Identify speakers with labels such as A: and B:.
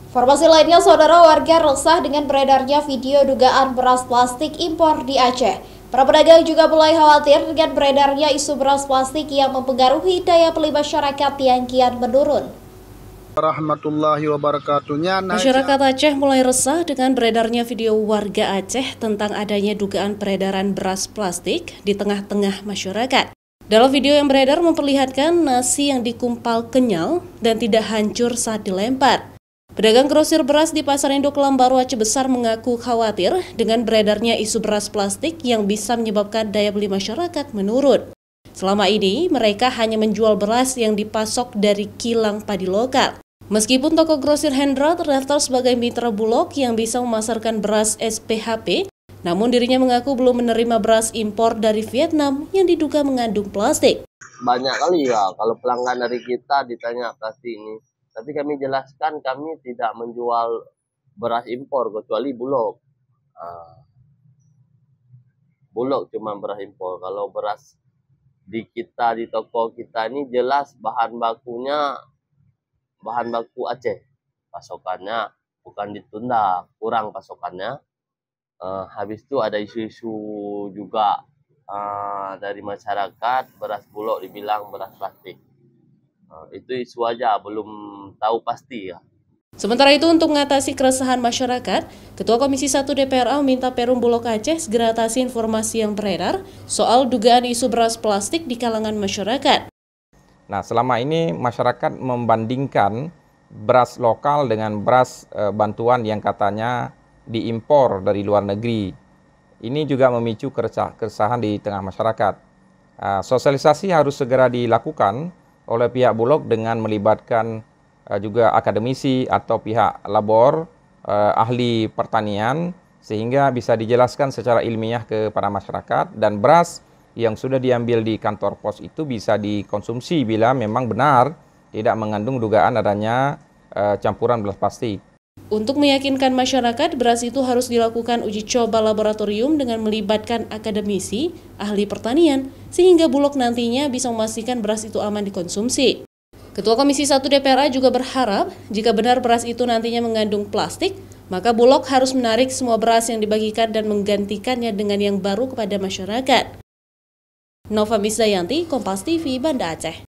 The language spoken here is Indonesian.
A: Informasi lainnya, saudara, warga resah dengan beredarnya video dugaan beras plastik impor di Aceh. Para pedagang juga mulai khawatir dengan beredarnya isu beras plastik yang mempengaruhi daya beli masyarakat yang kian menurun.
B: Warahmatullahi wabarakatuhnya.
C: Masyarakat Aceh mulai resah dengan beredarnya video warga Aceh tentang adanya dugaan peredaran beras plastik di tengah-tengah masyarakat. Dalam video yang beredar memperlihatkan nasi yang dikumpal kenyal dan tidak hancur saat dilempar. Pedagang grosir beras di Pasar Induk Lambaru Aceh Besar mengaku khawatir dengan beredarnya isu beras plastik yang bisa menyebabkan daya beli masyarakat menurun. Selama ini, mereka hanya menjual beras yang dipasok dari kilang padi lokal. Meskipun toko grosir Hendra terdaftar sebagai mitra Bulog yang bisa memasarkan beras SPHP, namun dirinya mengaku belum menerima beras impor dari Vietnam yang diduga mengandung plastik.
D: Banyak kali ya kalau pelanggan dari kita ditanya plastik ini. Tapi kami jelaskan kami tidak menjual beras impor kecuali Bulog. Bulog cuma beras impor. Kalau beras di toko kita ini jelas bahan baku Aceh. Pasokannya bukan ditunda, kurang pasokannya. Habis itu ada isu-isu juga dari masyarakat, beras Bulog dibilang beras plastik. Itu isu aja, belum tahu pasti ya.
C: Sementara itu, untuk mengatasi keresahan masyarakat, Ketua Komisi 1 DPRA meminta Perum Bulog Aceh segera atasi informasi yang beredar soal dugaan isu beras plastik di kalangan masyarakat.
E: Nah, selama ini masyarakat membandingkan beras lokal dengan beras bantuan yang katanya diimpor dari luar negeri. Ini juga memicu keresahan di tengah masyarakat. Sosialisasi harus segera dilakukan oleh pihak Bulog dengan melibatkan juga akademisi atau pihak labor, ahli pertanian, sehingga bisa dijelaskan secara ilmiah kepada masyarakat, dan beras yang sudah diambil di kantor pos itu bisa dikonsumsi bila memang benar tidak mengandung dugaan adanya campuran beras plastik.
C: Untuk meyakinkan masyarakat, beras itu harus dilakukan uji coba laboratorium dengan melibatkan akademisi, ahli pertanian, sehingga Bulog nantinya bisa memastikan beras itu aman dikonsumsi. Ketua Komisi 1 DPRA juga berharap, jika benar beras itu nantinya mengandung plastik, maka Bulog harus menarik semua beras yang dibagikan dan menggantikannya dengan yang baru kepada masyarakat. Nova Misdayanti, Kompas TV, Banda Aceh.